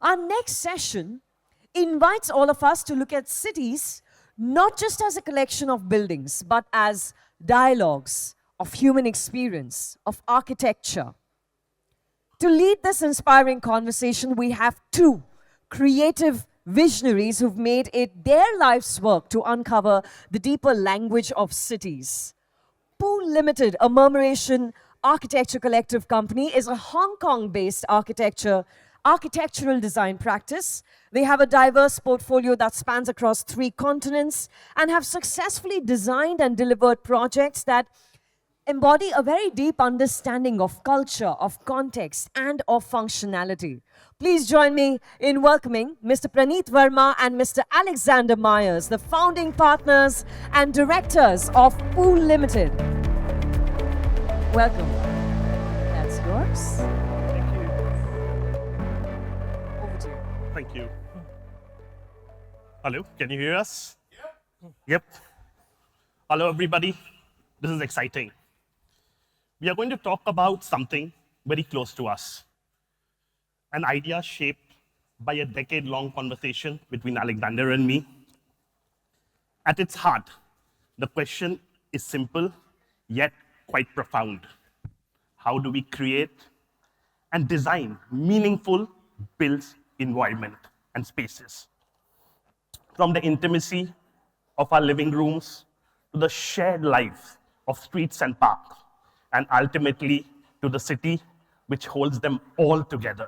Our next session invites all of us to look at cities not just as a collection of buildings, but as dialogues of human experience, of architecture. To lead this inspiring conversation, we have two creative visionaries who've made it their life's work to uncover the deeper language of cities. Poool Limited, a Murmuration architecture collective company, is a Hong Kong-based architectural design practice. They have a diverse portfolio that spans across 3 continents and have successfully designed and delivered projects that embody a very deep understanding of culture, of context, and of functionality. Please join me in welcoming Mr. Praneet Verma and Mr. Alexander Meyers, the founding partners and directors of Poool Limited. Welcome. That's yours. Thank you. Hello, can you hear us? Yep. Hello, everybody. This is exciting. We are going to talk about something very close to us. An idea shaped by a decade-long conversation between Alexander and me. At its heart, the question is simple, yet quite profound. How do we create and design meaningful built environment and spaces? From the intimacy of our living rooms to the shared life of streets and parks, and ultimately to the city which holds them all together.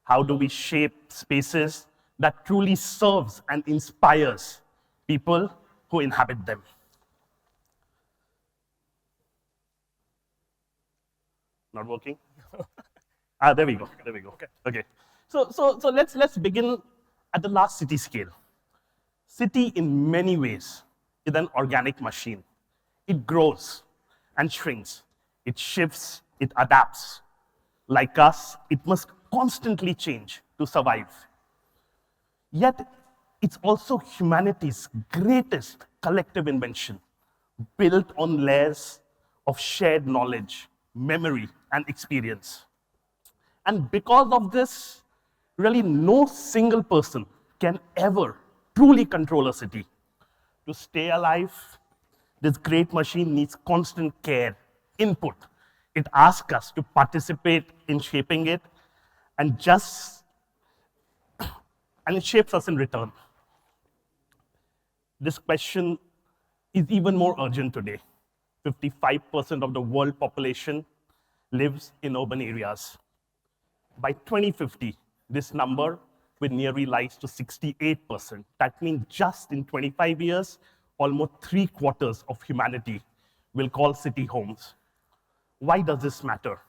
How do we shape spaces that truly serves and inspires people who inhabit them? Not working? There we go. Okay. So let's begin at the last city scale. City, in many ways, is an organic machine. It grows and shrinks. It shifts, it adapts. Like us, it must constantly change to survive. Yet, it's also humanity's greatest collective invention, built on layers of shared knowledge, memory, and experience. And because of this, really no single person can ever truly control a city. To stay alive, this great machine needs constant care, input. It asks us to participate in shaping it, and it shapes us in return. This question is even more urgent today. 55% of the world population lives in urban areas. By 2050, this number will nearly rise to 68%. That means just in 25 years, almost 3/4 of humanity will call city homes. Why does this matter?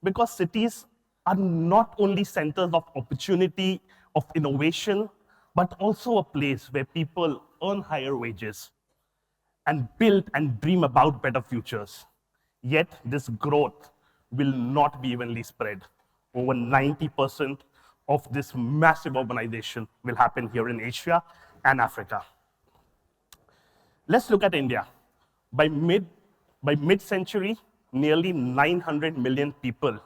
Because cities are not only centers of opportunity, of innovation, but also a place where people earn higher wages and build and dream about better futures. Yet this growth will not be evenly spread. Over 90% of this massive urbanization will happen here in Asia and Africa. Let's look at India. By mid-century, nearly 900 million people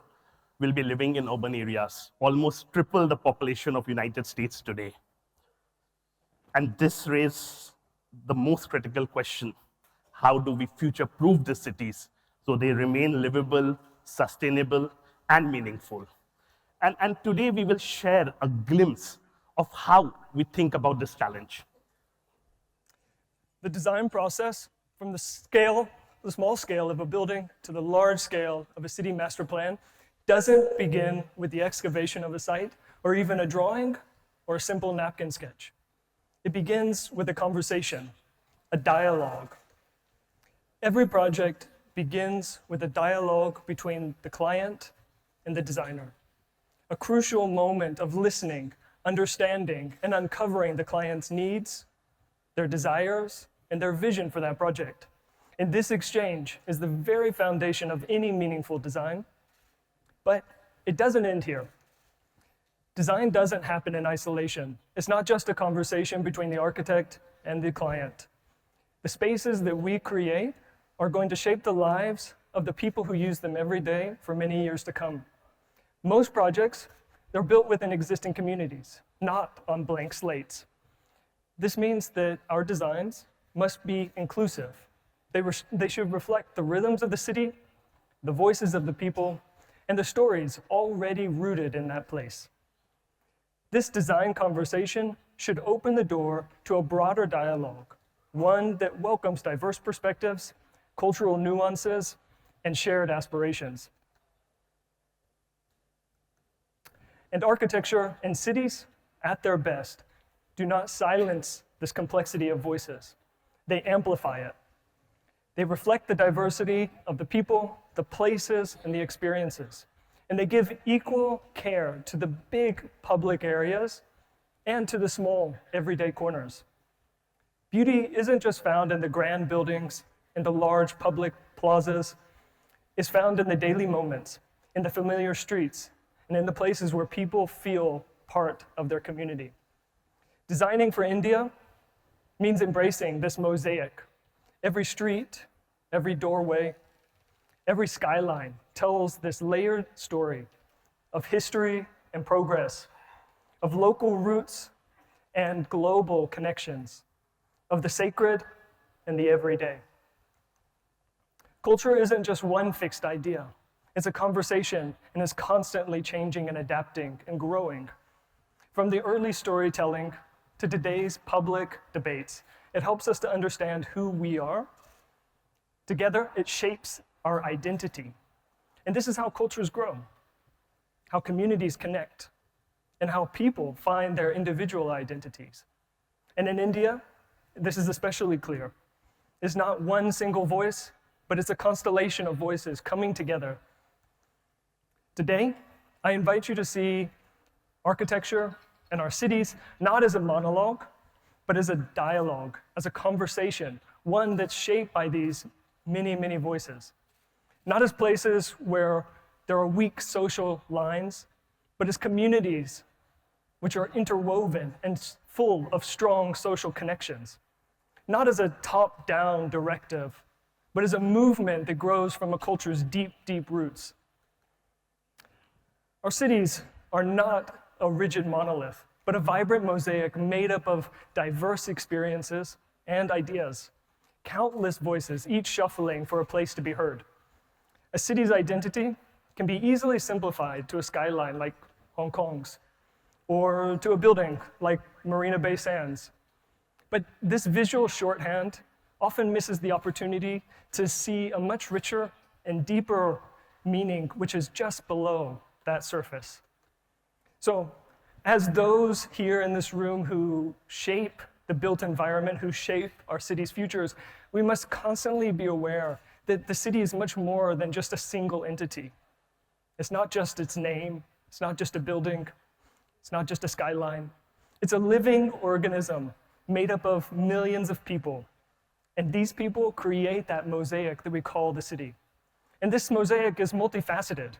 will be living in urban areas, almost triple the population of United States today. And this raises the most critical question: how do we future-proof the cities so they remain livable, sustainable, and meaningful? And today we will share a glimpse of how we think about this challenge. The design process, from the small scale of a building to the large scale of a city master plan, doesn't begin with the excavation of a site or even a drawing or a simple napkin sketch. It begins with a conversation, a dialogue. Every project begins with a dialogue between the client and the designer. A crucial moment of listening, understanding, and uncovering the client's needs, their desires, and their vision for that project. And this exchange is the very foundation of any meaningful design. But it doesn't end here. Design doesn't happen in isolation. It's not just a conversation between the architect and the client. The spaces that we create are going to shape the lives of the people who use them every day for many years to come. Most projects, they're built within existing communities, not on blank slates. This means that our designs must be inclusive. They should reflect the rhythms of the city, the voices of the people, and the stories already rooted in that place. This design conversation should open the door to a broader dialogue, one that welcomes diverse perspectives, cultural nuances, and shared aspirations. And architecture and cities, at their best, do not silence this complexity of voices. They amplify it. They reflect the diversity of the people, the places, and the experiences. And they give equal care to the big public areas and to the small, everyday corners. Beauty isn't just found in the grand buildings and the large public plazas. It's found in the daily moments, in the familiar streets, and in the places where people feel part of their community. Designing for India means embracing this mosaic. Every street, every doorway, every skyline tells this layered story of history and progress, of local roots and global connections, of the sacred and the everyday. Culture isn't just one fixed idea. It's a conversation and is constantly changing and adapting and growing. From the early storytelling to today's public debates, it helps us to understand who we are. Together, it shapes our identity. And this is how cultures grow, how communities connect, and how people find their individual identities. And in India, this is especially clear. It's not one single voice, but it's a constellation of voices coming together. Today, I invite you to see architecture and our cities not as a monologue, but as a dialogue, as a conversation, one that's shaped by these many, many voices. Not as places where there are weak social lines, but as communities which are interwoven and full of strong social connections. Not as a top-down directive, but as a movement that grows from a culture's deep, deep roots. Our cities are not a rigid monolith, but a vibrant mosaic made up of diverse experiences and ideas, countless voices, each shuffling for a place to be heard. A city's identity can be easily simplified to a skyline like Hong Kong's, or to a building like Marina Bay Sands. But this visual shorthand often misses the opportunity to see a much richer and deeper meaning which is just below that surface. So, as those here in this room who shape the built environment, who shape our city's futures, we must constantly be aware that the city is much more than just a single entity. It's not just its name, it's not just a building, it's not just a skyline. It's a living organism made up of millions of people. And these people create that mosaic that we call the city. And this mosaic is multifaceted.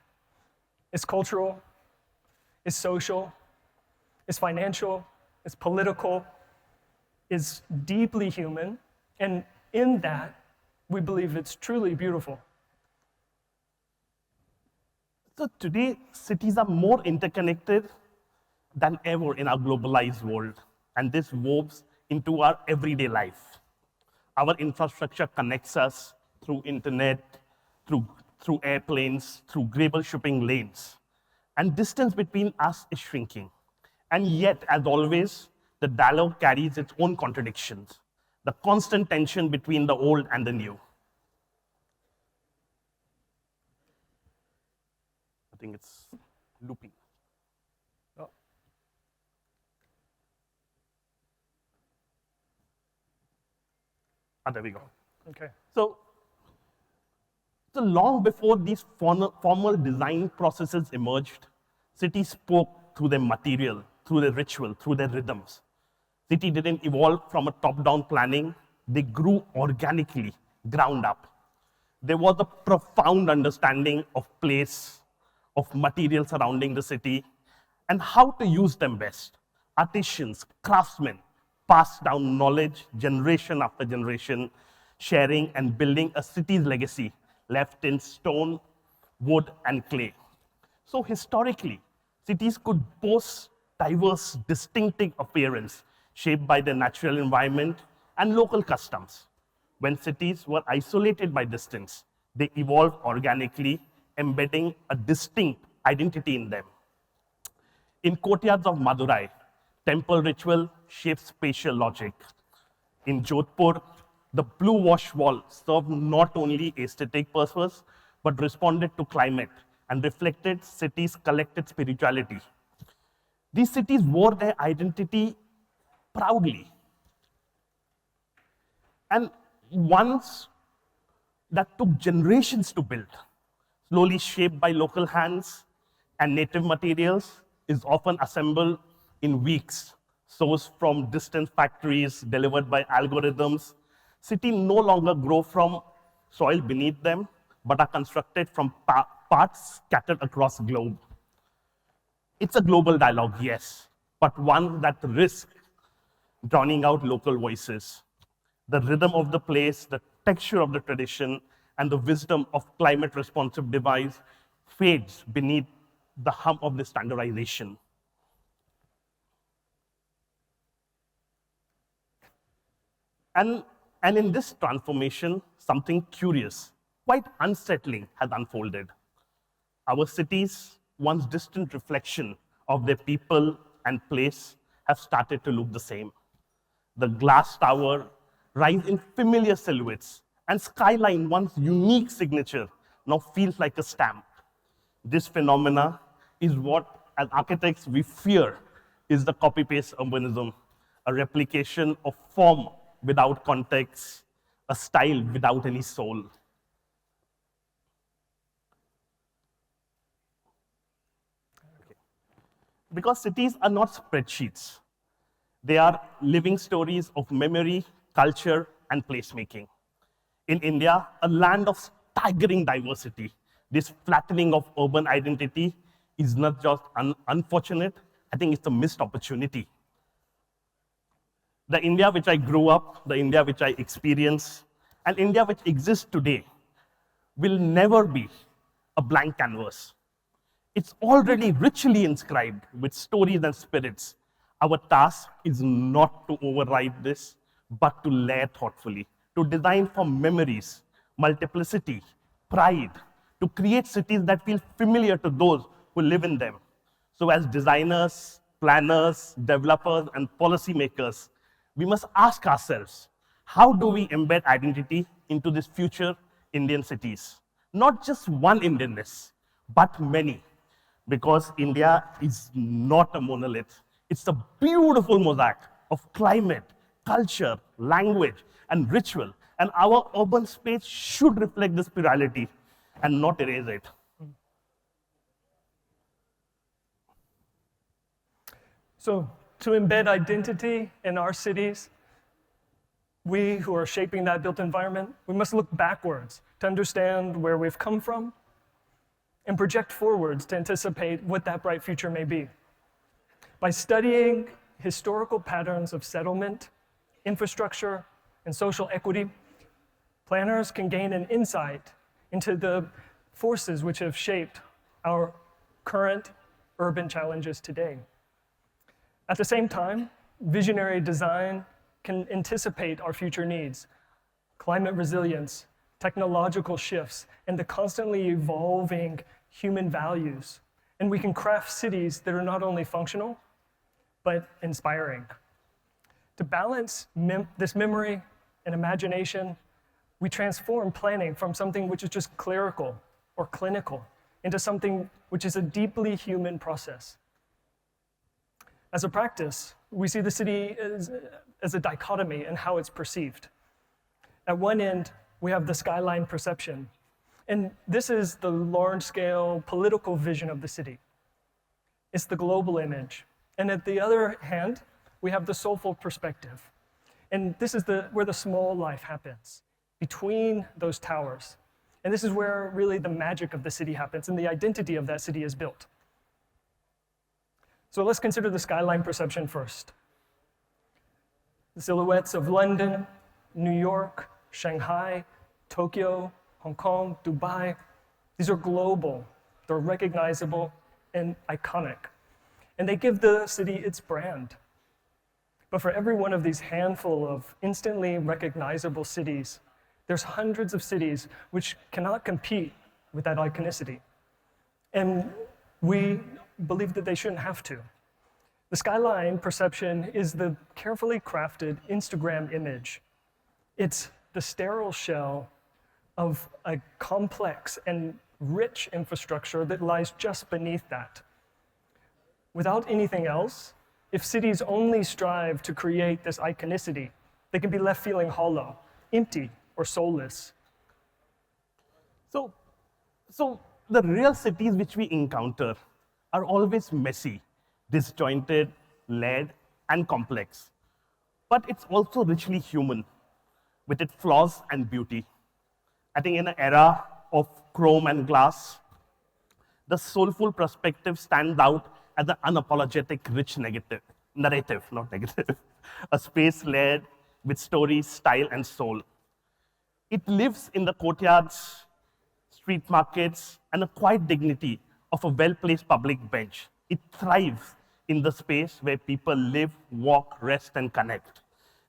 It's cultural, it's social, it's financial, it's political, it's deeply human, and in that, we believe it's truly beautiful. So today, cities are more interconnected than ever in our globalized world, and this woves into our everyday life. Our infrastructure connects us through internet, through airplanes, through global shipping lanes, and distance between us is shrinking. And yet, as always, the dialogue carries its own contradictions, the constant tension between the old and the new. I think it's looping. Oh. There we go. Okay. So long before these formal design processes emerged, cities spoke through their material, through their ritual, through their rhythms. City didn't evolve from a top-down planning. They grew organically, ground up. There was a profound understanding of place, of material surrounding the city, and how to use them best. Artisans, craftsmen passed down knowledge generation after generation, sharing and building a city's legacy left in stone, wood, and clay. So historically, cities could boast diverse, distinctive appearance shaped by their natural environment and local customs. When cities were isolated by distance, they evolved organically, embedding a distinct identity in them. In courtyards of Madurai, temple ritual shaped spatial logic. In Jodhpur, the blue wash wall served not only aesthetic purpose, but responded to climate and reflected cities' collective spirituality. These cities wore their identity proudly. And once that took generations to build, slowly shaped by local hands and native materials, is often assembled in weeks, sourced from distant factories, delivered by algorithms. Cities no longer grow from soil beneath them, but are constructed from parts scattered across the globe. It's a global dialogue, yes, but one that risks drowning out local voices. The rhythm of the place, the texture of the tradition, and the wisdom of climate-responsive device fades beneath the hum of the standardization. And in this transformation, something curious, quite unsettling, has unfolded. Our cities, once distant reflection of their people and place, have started to look the same. The glass tower rise in familiar silhouettes, and skyline, once unique signature, now feels like a stamp. This phenomena is what, as architects, we fear is the copy-paste urbanism, a replication of form without context, a style without any soul. Okay. Because cities are not spreadsheets. They are living stories of memory, culture, and placemaking. In India, a land of staggering diversity, this flattening of urban identity is not just unfortunate, I think it's a missed opportunity. The India which I grew up, the India which I experienced, and India which exists today will never be a blank canvas. It's already richly inscribed with stories and spirits. Our task is not to override this, but to layer thoughtfully, to design for memories, multiplicity, pride, to create cities that feel familiar to those who live in them. So as designers, planners, developers, and policymakers, we must ask ourselves, how do we embed identity into these future Indian cities? Not just one Indianness, but many. Because India is not a monolith. It's a beautiful mosaic of climate, culture, language, and ritual. And our urban space should reflect this plurality and not erase it. So to embed identity in our cities, we who are shaping that built environment, we must look backwards to understand where we've come from and project forwards to anticipate what that bright future may be. By studying historical patterns of settlement, infrastructure, and social equity, planners can gain an insight into the forces which have shaped our current urban challenges today. At the same time, visionary design can anticipate our future needs, climate resilience, technological shifts, and the constantly evolving human values. And we can craft cities that are not only functional, but inspiring. To balance this memory and imagination, we transform planning from something which is just clerical or clinical into something which is a deeply human process. As a practice, we see the city as a dichotomy in how it's perceived. At one end, we have the skyline perception, and this is the large-scale political vision of the city. It's the global image. And at the other hand, we have the soulful perspective. And this is where the small life happens, between those towers. And this is where really the magic of the city happens and the identity of that city is built. So let's consider the skyline perception first. The silhouettes of London, New York, Shanghai, Tokyo, Hong Kong, Dubai. These are global, they're recognizable and iconic. And they give the city its brand. But for every one of these handful of instantly recognizable cities, there's hundreds of cities which cannot compete with that iconicity. And we believe that they shouldn't have to. The skyline perception is the carefully crafted Instagram image. It's the sterile shell of a complex and rich infrastructure that lies just beneath that. Without anything else, if cities only strive to create this iconicity, they can be left feeling hollow, empty, or soulless. So the real cities which we encounter are always messy, disjointed, layered, and complex. But it's also richly human, with its flaws and beauty. I think in an era of chrome and glass, the soulful perspective stands out as an unapologetic, rich narrative, not negative, a space layered with stories, style, and soul. It lives in the courtyards, street markets, and a quiet dignity of a well-placed public bench. It thrives in the space where people live, walk, rest, and connect.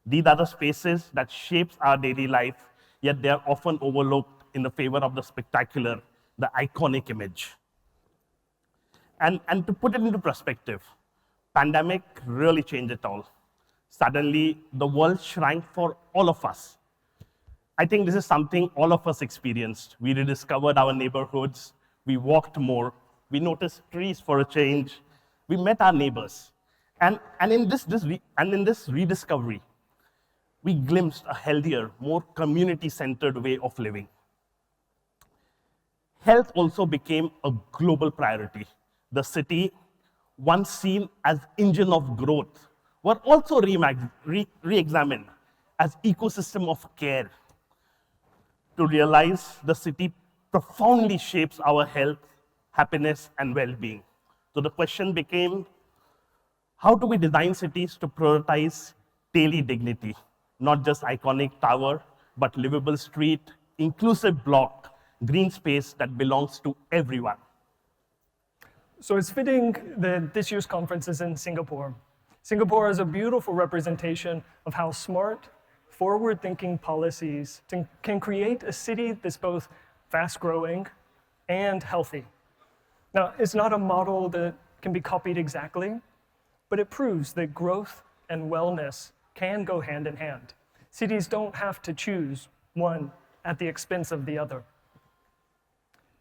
These are the spaces that shapes our daily life, yet they are often overlooked in the favor of the spectacular, the iconic image. And to put it into perspective, pandemic really changed it all. Suddenly, the world shrank for all of us. I think this is something all of us experienced. We rediscovered our neighborhoods, we walked more, we noticed trees for a change, we met our neighbors. And in this rediscovery, we glimpsed a healthier, more community-centered way of living. Health also became a global priority. The city, once seen as engine of growth, were also re-examined as ecosystem of care. To realize the city profoundly shapes our health, happiness, and well-being. So the question became, how do we design cities to prioritize daily dignity? Not just iconic tower, but livable street, inclusive block, green space that belongs to everyone. So it's fitting that this year's conference is in Singapore. Singapore is a beautiful representation of how smart, forward-thinking policies can create a city that's both fast-growing and healthy. Now, it's not a model that can be copied exactly, but it proves that growth and wellness can go hand in hand. Cities don't have to choose one at the expense of the other.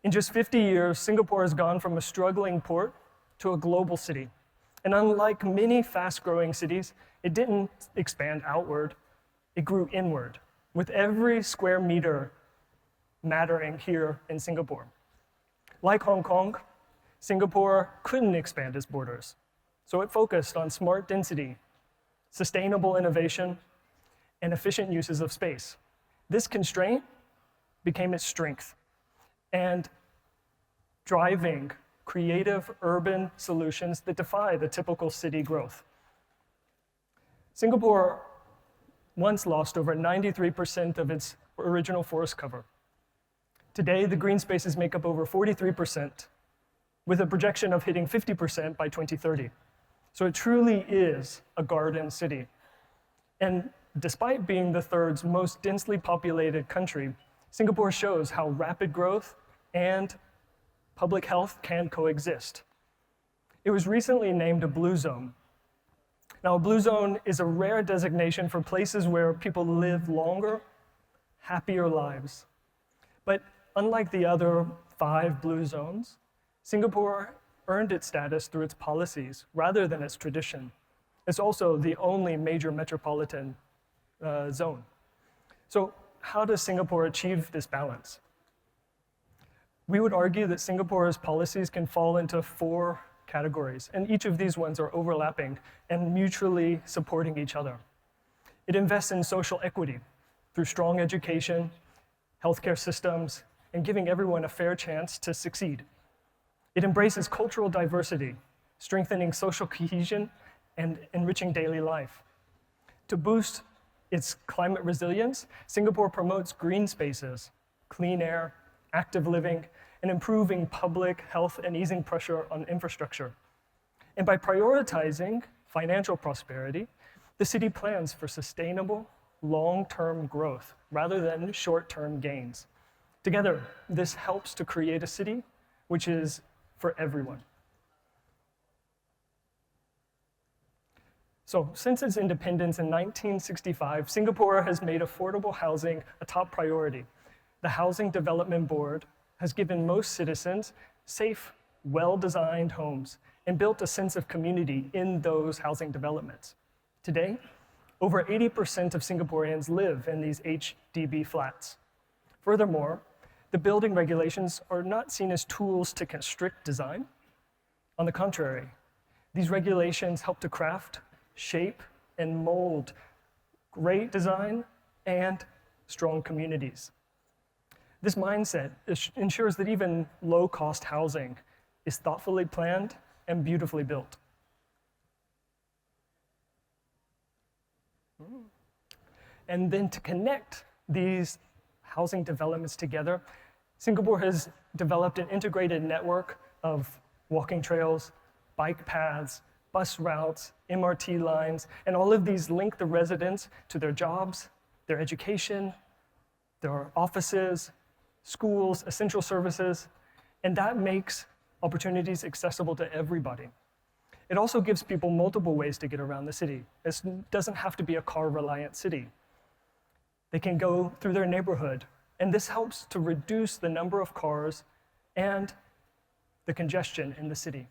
In just 50 years, Singapore has gone from a struggling port to a global city. And unlike many fast-growing cities, it didn't expand outward, it grew inward, with every square meter mattering here in Singapore. Like Hong Kong, Singapore couldn't expand its borders, so it focused on smart density, sustainable innovation, and efficient uses of space. This constraint became its strength and driving creative urban solutions that defy the typical city growth. Singapore once lost over 93% of its original forest cover. Today, the green spaces make up over 43%, with a projection of hitting 50% by 2030. So it truly is a garden city. And despite being the third most densely populated country, Singapore shows how rapid growth and public health can coexist. It was recently named a blue zone. Now, a blue zone is a rare designation for places where people live longer, happier lives. But unlike the other 5 blue zones, Singapore earned its status through its policies rather than its tradition. It's also the only major metropolitan zone. So how does Singapore achieve this balance? We would argue that Singapore's policies can fall into 4 categories, and each of these ones are overlapping and mutually supporting each other. It invests in social equity through strong education, healthcare systems, and giving everyone a fair chance to succeed. It embraces cultural diversity, strengthening social cohesion and enriching daily life. To boost its climate resilience, Singapore promotes green spaces, clean air, active living, and improving public health and easing pressure on infrastructure. And by prioritizing financial prosperity, the city plans for sustainable, long-term growth rather than short-term gains. Together, this helps to create a city which is for everyone. So, since its independence in 1965, Singapore has made affordable housing a top priority. The Housing Development Board has given most citizens safe, well-designed homes and built a sense of community in those housing developments. Today, over 80% of Singaporeans live in these HDB flats. Furthermore, the building regulations are not seen as tools to constrict design. On the contrary, these regulations help to craft, shape, and mold great design and strong communities. This mindset ensures that even low-cost housing is thoughtfully planned and beautifully built. And then to connect these housing developments together, Singapore has developed an integrated network of walking trails, bike paths, bus routes, MRT lines, and all of these link the residents to their jobs, their education, their offices, schools, essential services, and that makes opportunities accessible to everybody. It also gives people multiple ways to get around the city. It doesn't have to be a car-reliant city. They can go through their neighborhood, and this helps to reduce the number of cars and the congestion in the city.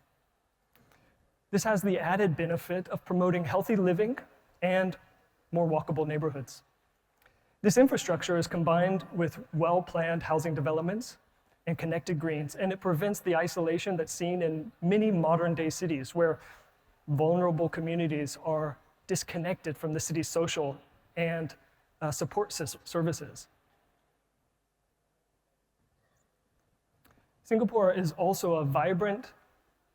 This has the added benefit of promoting healthy living and more walkable neighborhoods. This infrastructure is combined with well-planned housing developments and connected greens, and it prevents the isolation that's seen in many modern-day cities where vulnerable communities are disconnected from the city's social and support services. Singapore is also a vibrant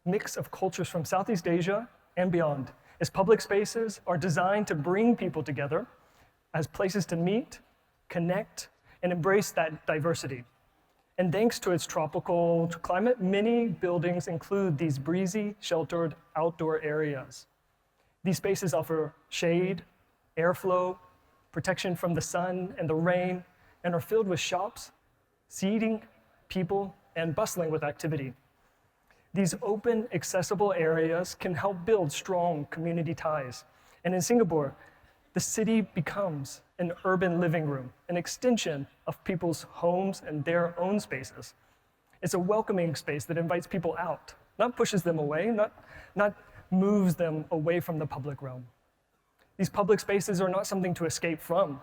mix of cultures from Southeast Asia and beyond. Its public spaces are designed to bring people together as places to meet, connect, and embrace that diversity. And thanks to its tropical climate, many buildings include these breezy, sheltered outdoor areas. These spaces offer shade, airflow, protection from the sun and the rain, and are filled with shops, seating, people, and bustling with activity. These open, accessible areas can help build strong community ties. And in Singapore, the city becomes an urban living room, an extension of people's homes and their own spaces. It's a welcoming space that invites people out, not pushes them away, not moves them away from the public realm. These public spaces are not something to escape from,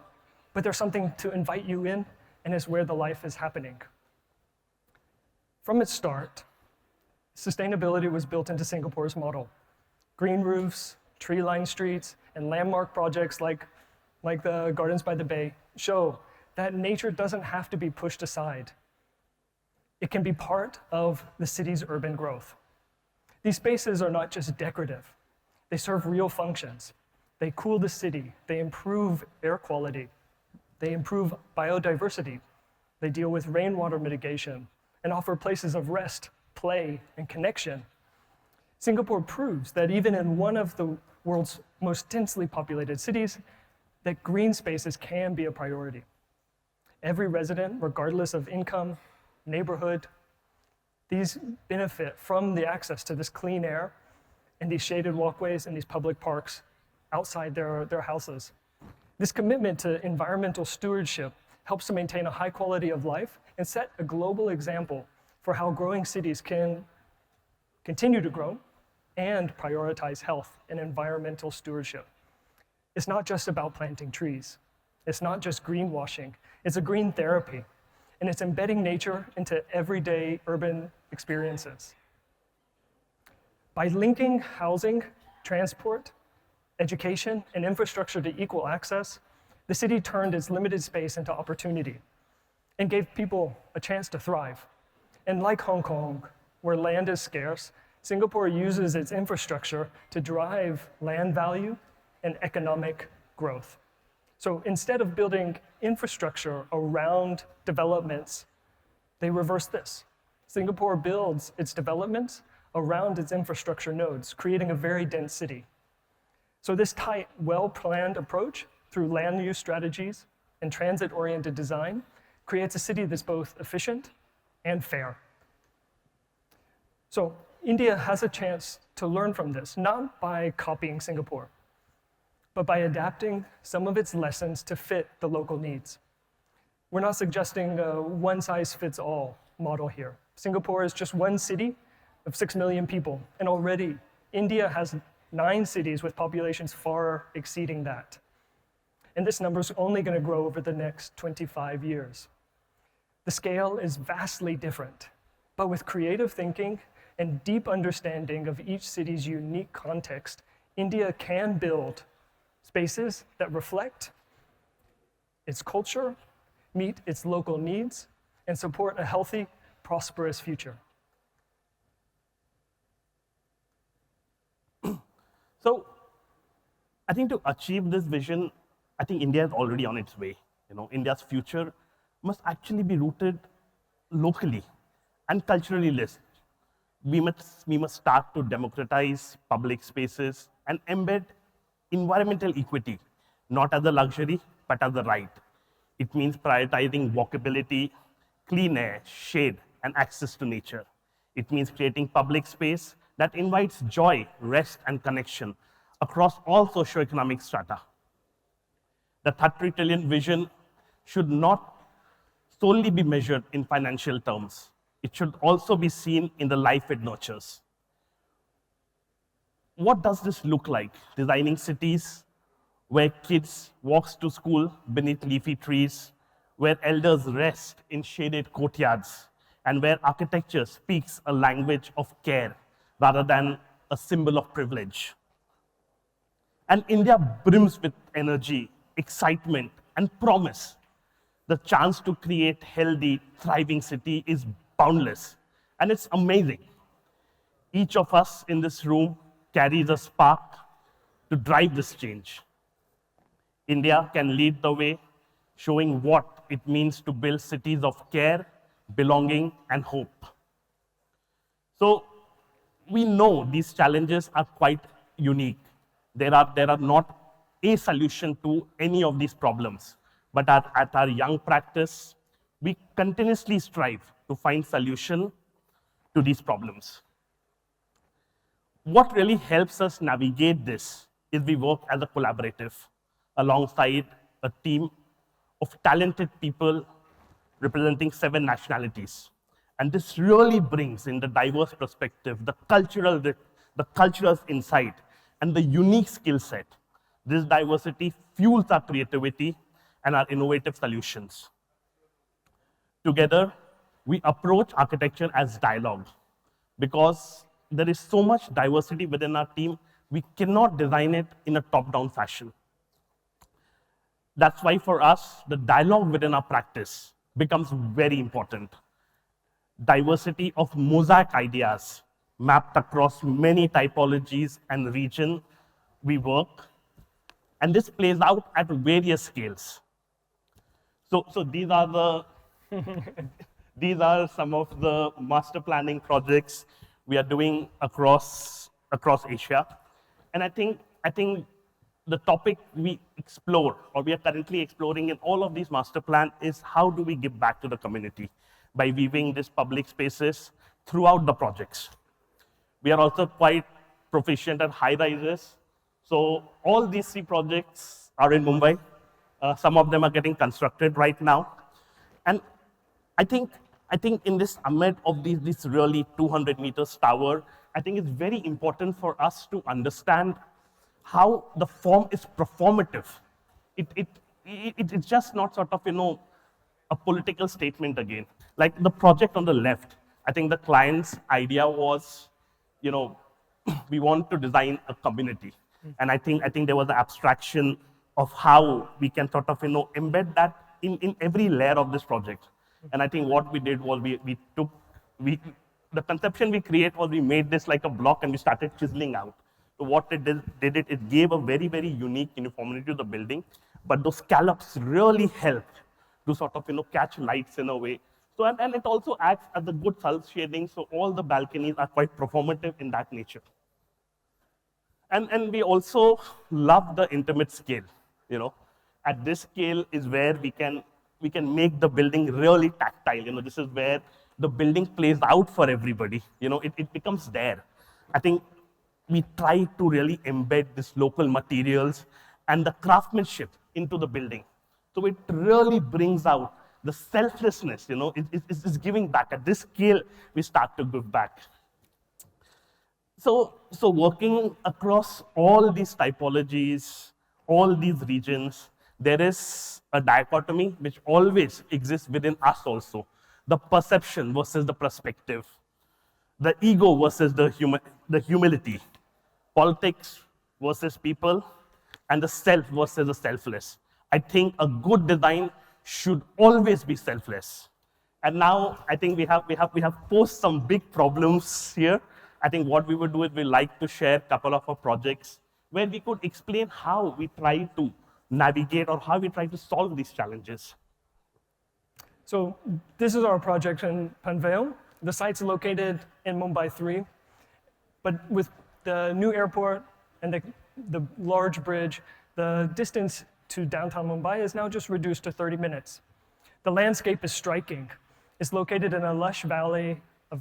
but they're something to invite you in, and is where the life is happening. From its start, sustainability was built into Singapore's model. Green roofs, tree-lined streets, and landmark projects like the Gardens by the Bay show that nature doesn't have to be pushed aside. It can be part of the city's urban growth. These spaces are not just decorative. They serve real functions. They cool the city. They improve air quality. They improve biodiversity. They deal with rainwater mitigation and offer places of rest, play, and connection. Singapore proves that even in one of the world's most densely populated cities, that green spaces can be a priority. Every resident, regardless of income, neighborhood, these benefit from the access to this clean air and these shaded walkways and these public parks outside their houses. This commitment to environmental stewardship helps to maintain a high quality of life and set a global example for how growing cities can continue to grow and prioritize health and environmental stewardship. It's not just about planting trees. It's not just greenwashing. It's a green therapy, and it's embedding nature into everyday urban experiences. By linking housing, transport, education, and infrastructure to equal access, the city turned its limited space into opportunity and gave people a chance to thrive. And like Hong Kong, where land is scarce, Singapore uses its infrastructure to drive land value and economic growth. So instead of building infrastructure around developments, they reverse this. Singapore builds its developments around its infrastructure nodes, creating a very dense city. So this tight, well-planned approach through land use strategies and transit-oriented design creates a city that's both efficient and fair. So India has a chance to learn from this, not by copying Singapore, but by adapting some of its lessons to fit the local needs. We're not suggesting a one-size-fits-all model here. Singapore is just one city of 6 million people, and already India has 9 cities with populations far exceeding that. And this number is only going to grow over the next 25 years. The scale is vastly different, but with creative thinking and deep understanding of each city's unique context, India can build spaces that reflect its culture, meet its local needs, and support a healthy, prosperous future. So I think to achieve this vision, I think India is already on its way. India's future must actually be rooted locally and culturally list. We must start to democratize public spaces and embed environmental equity, not as a luxury, but as a right. It means prioritizing walkability, clean air, shade, and access to nature. It means creating public space that invites joy, rest, and connection across all socioeconomic strata. The 30 trillion vision should not solely be measured in financial terms. It should also be seen in the life it nurtures. What does this look like? Designing cities where kids walk to school beneath leafy trees, where elders rest in shaded courtyards, and where architecture speaks a language of care rather than a symbol of privilege. And India brims with energy, excitement, and promise. The chance to create healthy, thriving city is boundless, and it's amazing. Each of us in this room carries a spark to drive this change. India can lead the way, showing what it means to build cities of care, belonging, and hope. So we know these challenges are quite unique. There are not a solution to any of these problems, but at our young practice, we continuously strive to find solution to these problems. What really helps us navigate this is we work as a collaborative alongside a team of talented people representing 7 nationalities. And this really brings in the diverse perspective, the cultural insight, and the unique skill set. This diversity fuels our creativity and our innovative solutions. Together, we approach architecture as dialogue. Because there is so much diversity within our team, we cannot design it in a top-down fashion. That's why for us, the dialogue within our practice becomes very important. Diversity of mosaic ideas mapped across many typologies and regions we work, and this plays out at various scales. So these are these are some of the master planning projects we are doing across Asia, and I think the topic we explore, or we are currently exploring in all of these master plans, is how do we give back to the community by weaving these public spaces throughout the projects. We are also quite proficient at high rises. So all these 3 projects are in Mumbai. Some of them are getting constructed right now. And I think in this amid of this really 200 meters tower, I think it's very important for us to understand how the form is performative. It's just not sort of, a political statement again. Like the project on the left, I think the client's idea was, we want to design a community. And I think there was an abstraction of how we can sort of, embed that in every layer of this project. And I think what we did was the conception we create was we made this like a block and we started chiseling out. So what it gave a very, very unique uniformity to the building, but those scallops really help to sort of catch lights in a way. So and it also acts as a good self shading, so all the balconies are quite performative in that nature. And we also love the intimate scale. At this scale is where we can make the building really tactile. This is where the building plays out for everybody. It becomes there. I think we try to really embed this local materials and the craftsmanship into the building. So it really brings out the selflessness. It's giving back. At this scale, we start to give back. So working across all these typologies, all these regions, there is a dichotomy which always exists within us also. The perception versus the perspective, the ego versus the humility, politics versus people, and the self versus the selfless. I think a good design should always be selfless. And now I think we have posed some big problems here. I think what we would do is we like to share a couple of our projects where we could explain how we try to navigate or how we try to solve these challenges. So this is our project in Panvel. The site's located in Mumbai 3, but with the new airport and the large bridge, the distance to downtown Mumbai is now just reduced to 30 minutes. The landscape is striking. It's located in a lush valley of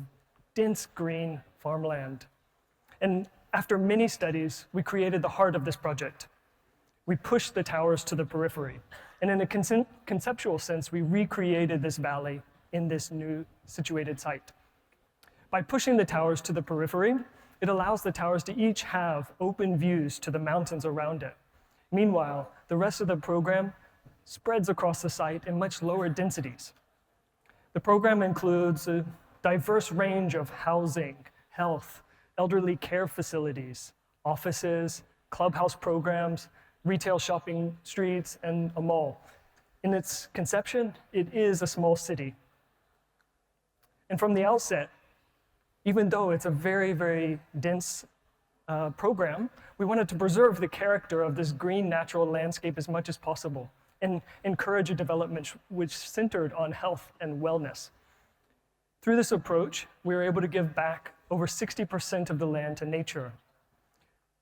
dense green farmland. And after many studies, we created the heart of this project. We pushed the towers to the periphery. And in a conceptual sense, we recreated this valley in this new situated site. By pushing the towers to the periphery, it allows the towers to each have open views to the mountains around it. Meanwhile, the rest of the program spreads across the site in much lower densities. The program includes a diverse range of housing, health, elderly care facilities, offices, clubhouse programs, retail shopping streets, and a mall. In its conception, it is a small city. And from the outset, even though it's a very, very dense program, we wanted to preserve the character of this green natural landscape as much as possible and encourage a development which centered on health and wellness. Through this approach, we were able to give back over 60% of the land to nature.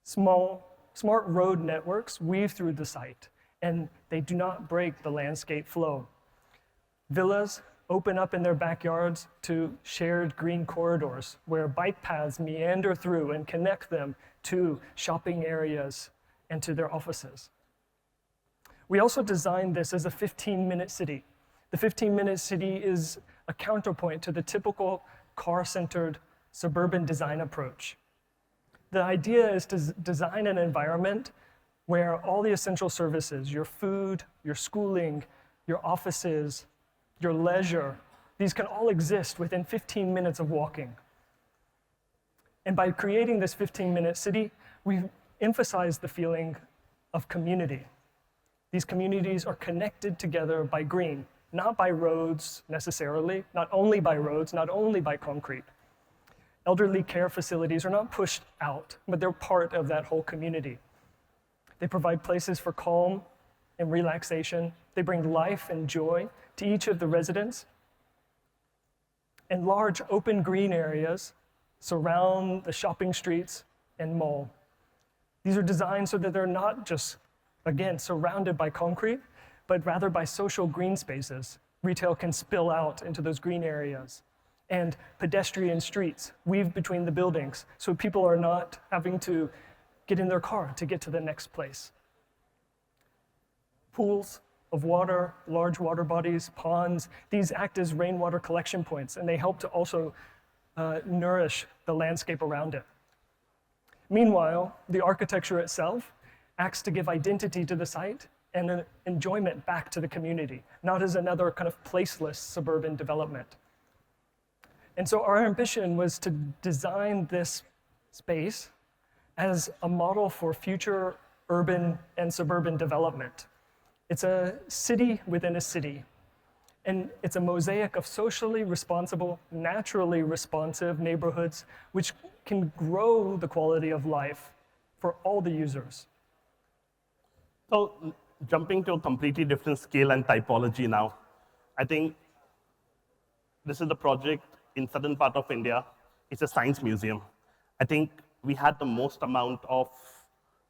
Smart road networks weave through the site, and they do not break the landscape flow. Villas open up in their backyards to shared green corridors where bike paths meander through and connect them to shopping areas and to their offices. We also designed this as a 15-minute city. The 15-minute city is a counterpoint to the typical car-centered suburban design approach. The idea is to design an environment where all the essential services, your food, your schooling, your offices, your leisure, these can all exist within 15 minutes of walking. And by creating this 15-minute city, we've emphasized the feeling of community. These communities are connected together by green, not by roads necessarily, not only by roads, not only by concrete. Elderly care facilities are not pushed out, but they're part of that whole community. They provide places for calm and relaxation. They bring life and joy to each of the residents. And large open green areas surround the shopping streets and mall. These are designed so that they're not just, again, surrounded by concrete, but rather by social green spaces. Retail can spill out into those green areas. And pedestrian streets weave between the buildings, so people are not having to get in their car to get to the next place. Pools of water, large water bodies, ponds, these act as rainwater collection points, and they help to also nourish the landscape around it. Meanwhile, the architecture itself acts to give identity to the site and an enjoyment back to the community, not as another kind of placeless suburban development. And so our ambition was to design this space as a model for future urban and suburban development. It's a city within a city, and it's a mosaic of socially responsible, naturally responsive neighborhoods which can grow the quality of life for all the users. So jumping to a completely different scale and typology now, I think this is the project in southern part of India. It's a science museum. I think we had the most amount of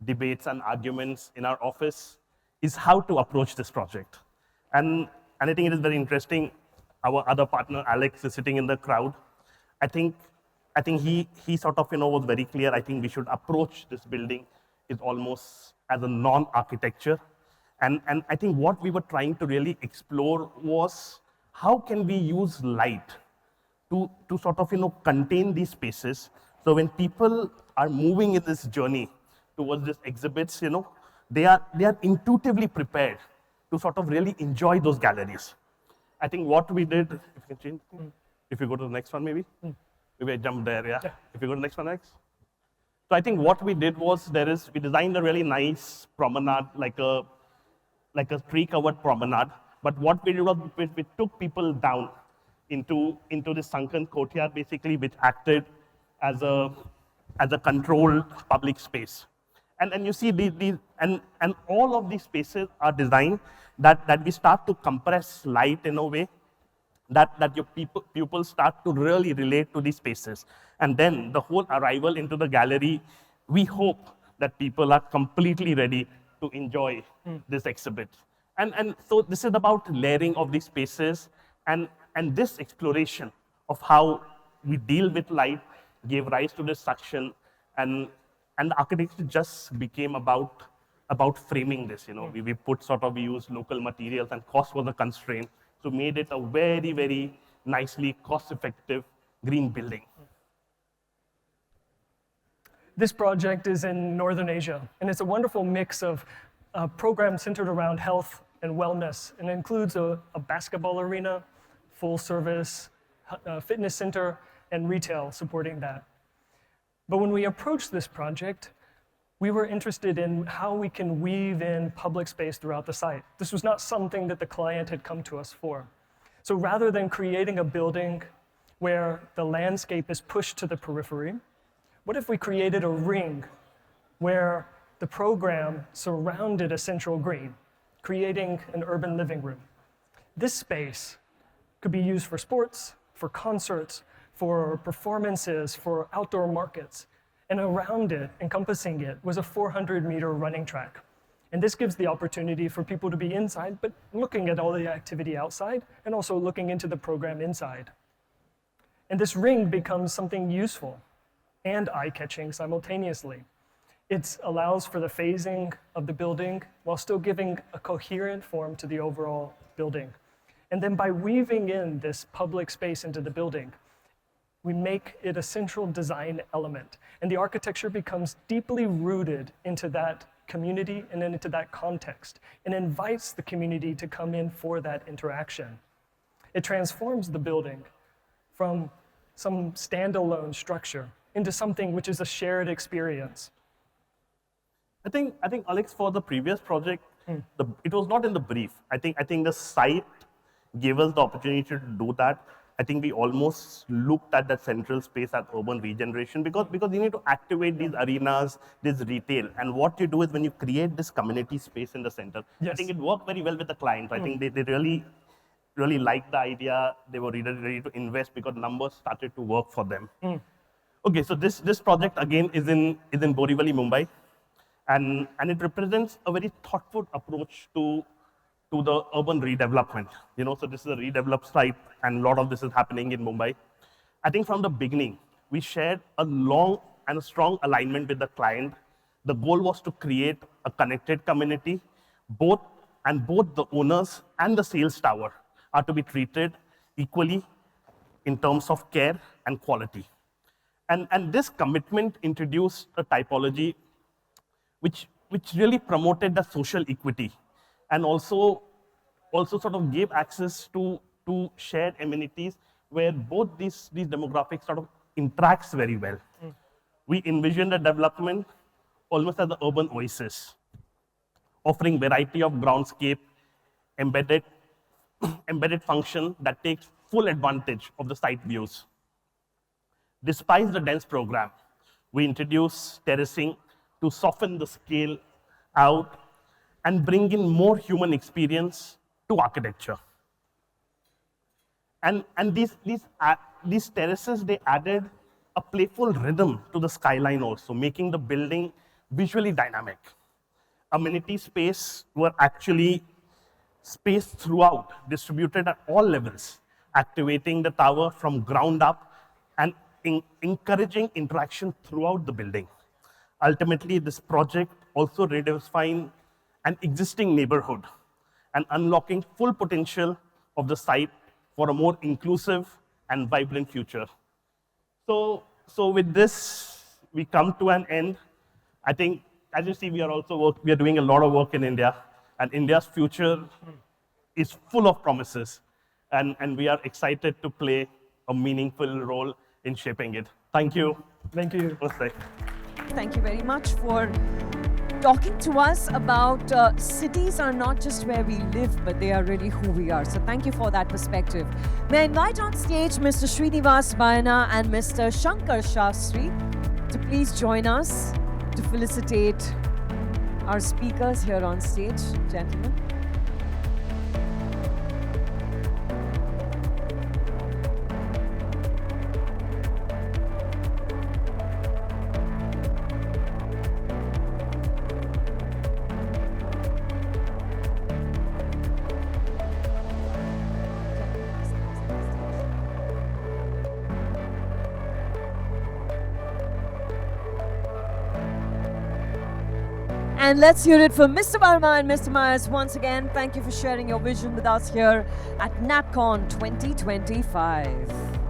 debates and arguments in our office is how to approach this project. And I think it is very interesting. Our other partner, Alex, is sitting in the crowd. I think he sort of was very clear. I think we should approach this building is almost as a non-architecture. And I think what we were trying to really explore was how can we use light to sort of contain these spaces. So when people are moving in this journey towards these exhibits, they are intuitively prepared to sort of really enjoy those galleries. I think what we did, if you can change, if you go to the next one maybe. Maybe I jumped there, yeah. If you go to the next one next. So I think what we did was we designed a really nice promenade, like a tree-covered promenade. But what we did was we took people down into this sunken courtyard, basically, which acted as a controlled public space. And you see these and all of these spaces are designed that we start to compress light in a way that your pupils start to really relate to these spaces. And then the whole arrival into the gallery, we hope that people are completely ready to enjoy this exhibit. And so this is about layering of these spaces and this exploration of how we deal with light gave rise to this section, and the architecture just became about framing this. We used local materials, and cost was a constraint, so made it a very, very nicely cost-effective green building. This project is in Northern Asia, and it's a wonderful mix of programs centered around health and wellness, and it includes a basketball arena, full-service fitness center, and retail supporting that. But when we approached this project, we were interested in how we can weave in public space throughout the site. This was not something that the client had come to us for. So rather than creating a building where the landscape is pushed to the periphery, what if we created a ring where the program surrounded a central green, creating an urban living room? This space could be used for sports, for concerts, for performances, for outdoor markets. And around it, encompassing it, was a 400-meter running track. And this gives the opportunity for people to be inside, but looking at all the activity outside, and also looking into the program inside. And this ring becomes something useful and eye-catching simultaneously. It allows for the phasing of the building while still giving a coherent form to the overall building. And then by weaving in this public space into the building, we make it a central design element. And the architecture becomes deeply rooted into that community and into that context, and invites the community to come in for that interaction. It transforms the building from some standalone structure into something which is a shared experience. I think Alex, for the previous project, it was not in the brief. I think the site gave us the opportunity to do that. I think we almost looked at that central space as urban regeneration because you need to activate these arenas, this retail. And what you do is when you create this community space in the center, yes. I think it worked very well with the clients. I think they really liked the idea. They were really ready to invest because numbers started to work for them. Okay, so this project again is in Borivali, Mumbai. And it represents a very thoughtful approach to the urban redevelopment. So this is a redeveloped site, and a lot of this is happening in Mumbai. I think from the beginning, we shared a long and a strong alignment with the client. The goal was to create a connected community. Both the owners and the sales tower are to be treated equally in terms of care and quality. And this commitment introduced a typology which really promoted the social equity, and also sort of gave access to shared amenities where both these demographics sort of interacts very well. We envisioned the development almost as an urban oasis, offering variety of groundscape, embedded function that takes full advantage of the site views. Despite the dense program, we introduced terracing to soften the scale out and bring in more human experience to architecture. And these terraces, they added a playful rhythm to the skyline also, making the building visually dynamic. Amenity space were actually spaced throughout, distributed at all levels, activating the tower from ground up and encouraging interaction throughout the building. Ultimately, this project also redefined an existing neighborhood and unlocking full potential of the site for a more inclusive and vibrant future. So with this, we come to an end. I think, as you see, we are doing a lot of work in India, and India's future is full of promises, and we are excited to play a meaningful role in shaping it. Thank you. Thank you. Namaste. Thank you very much for talking to us about cities are not just where we live, but they are really who we are. So thank you for that perspective. May I invite on stage Mr. Srinivas Bayana and Mr. Shankar Shastri to please join us to felicitate our speakers here on stage, gentlemen. And let's hear it for Mr. Verma and Mr. Meyers once again. Thank you for sharing your vision with us here at NatCon 2025.